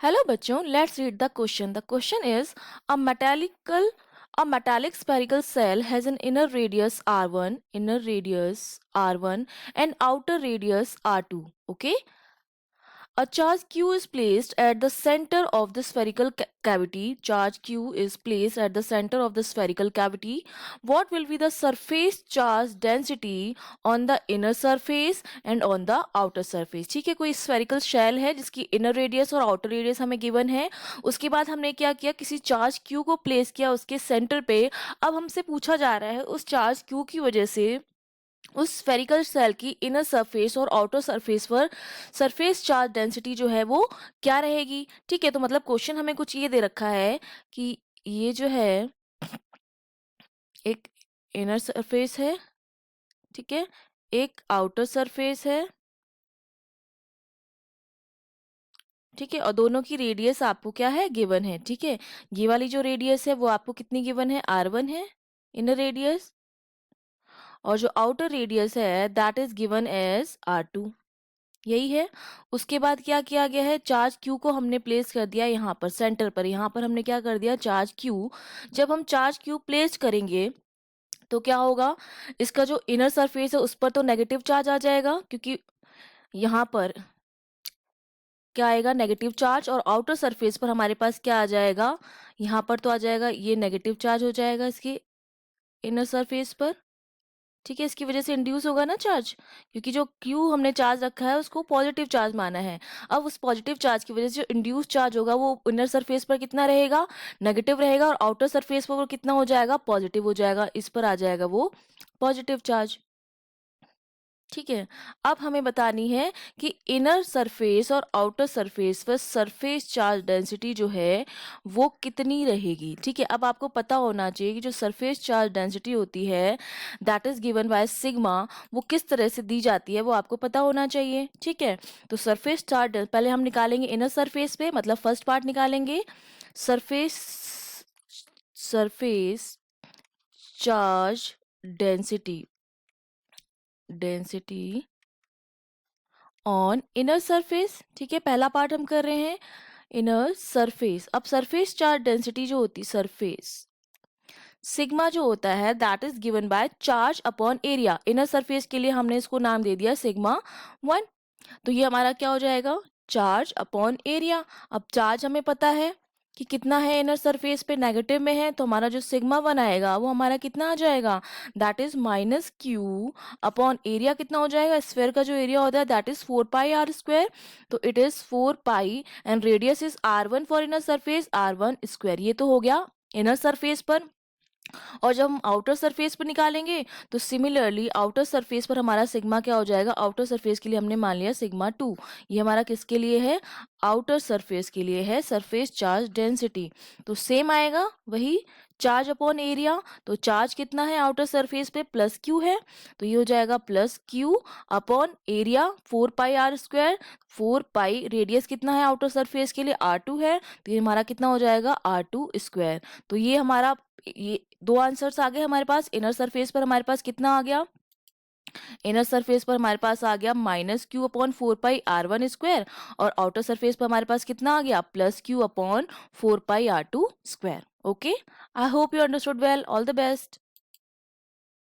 Hello बच्चों, let's read the question. The question is a metallic spherical cell has an inner radius r1 and outer radius r2. Okay, a charge q is placed at the center of the spherical cavity. Charge q is placed at the center of the spherical cavity. What will be the surface charge density on the inner surface and on the outer surface? ठीक है, कोई spherical shell है जिसकी inner radius और outer radius हमें given है. उसके बाद हमने क्या किया, किसी charge q को place किया उसके center पे. अब हमसे पूछा जा रहा है उस charge q की वजह से उस स्फेरिकल सेल की इनर सरफेस और आउटर सरफेस पर सरफेस चार्ज डेंसिटी जो है वो क्या रहेगी. ठीक है, तो मतलब क्वेश्चन हमें कुछ ये दे रखा है कि ये जो है एक इनर सरफेस है, ठीक है, एक आउटर सरफेस है, ठीक है, और दोनों की रेडियस आपको क्या है, गिवन है. ठीक है, ये वाली जो रेडियस है वो आपको कितनी गिवन है, r1 है इनर रेडियस, और जो आउटर रेडियस है that is given as r2. यही है. उसके बाद क्या किया गया है, चार्ज q को हमने प्लेस कर दिया यहाँ पर सेंटर पर. यहाँ पर हमने क्या कर दिया, चार्ज q. जब हम चार्ज q प्लेस करेंगे तो क्या होगा, इसका जो इनर सरफेस है उस पर तो नेगेटिव चार्ज आ जाएगा, क्योंकि यहाँ पर क्या आएगा, नेगेटिव चार्ज. और आउटर सरफेस पर हमारे पास क्या आ जाएगा, यहाँ पर तो आ जाएगा ये नेगेटिव चार्ज हो जाएगा इसके इनर सरफेस पर. ठीक है, इसकी वजह से इंड्यूस होगा ना चार्ज, क्योंकि जो क्यू हमने चार्ज रखा है उसको पॉजिटिव चार्ज माना है. अब उस पॉजिटिव चार्ज की वजह से जो इंड्यूस चार्ज होगा वो इनर सरफेस पर कितना रहेगा, नेगेटिव रहेगा, और आउटर सरफेस पर वो कितना हो जाएगा, पॉजिटिव हो जाएगा. इस पर आ जाएगा वो पॉजिटिव चार्ज. ठीक है, अब हमें बतानी है कि इनर सरफेस और आउटर सरफेस पर सरफेस चार्ज डेंसिटी जो है वो कितनी रहेगी. ठीक है, अब आपको पता होना चाहिए कि जो सरफेस चार्ज डेंसिटी होती है that is given by sigma, वो किस तरह से दी जाती है वो आपको पता होना चाहिए. ठीक है, तो सरफेस चार्ज पहले हम निकालेंगे इनर सरफेस पे, मतलब फर्स्ट पार्ट निकालेंगे, surface surface charge density density on inner surface. ठीक है, पहला पार्ट हम कर रहे हैं इनर सरफेस. अब सरफेस चार्ज डेंसिटी जो होती सरफेस सिग्मा जो होता है that is given by charge upon area. Inner surface के लिए हमने इसको नाम दे दिया सिग्मा 1. तो ये हमारा क्या हो जाएगा, चार्ज अपॉन एरिया. अब चार्ज हमें पता है कि कितना है, इनर सरफेस पे नेगेटिव में है, तो हमारा जो सिग्मा 1 आएगा वो हमारा कितना आ जाएगा, that is minus Q upon area. कितना हो जाएगा, स्फेयर का जो एरिया होता है दैट इज 4πr². तो it is 4π and radius is r1 for inner surface r1². ये तो हो गया इनर सरफेस पर. और जब हम आउटर सरफेस पर निकालेंगे तो सिमिलरली आउटर सरफेस पर हमारा सिग्मा क्या हो जाएगा, आउटर सरफेस के लिए हमने मान लिया सिग्मा 2. ये हमारा किसके लिए है, आउटर सरफेस के लिए है सरफेस चार्ज डेंसिटी. तो सेम आएगा वही चार्ज अपॉन एरिया. तो चार्ज कितना है आउटर सरफेस पे, प्लस क्यू है, तो ये हो जाएगा plus Q upon area 4πr². 4π radius कितना है आउटर सरफेस के लिए, r2 है, तो ये हमारा कितना हो जाएगा, r2². तो ये हमारा, ये दो आंसर्स आ गए हमारे पास. इनर सरफेस पर हमारे पास कितना आ गया, इनर सरफेस पर हमारे पास आ गया माइनस क्यू अपॉन 4πr1², और आउटर सरफेस पर हमारे पास कितना आ गया, plus Q upon 4πr2². Okay, I hope you understood well. All the best.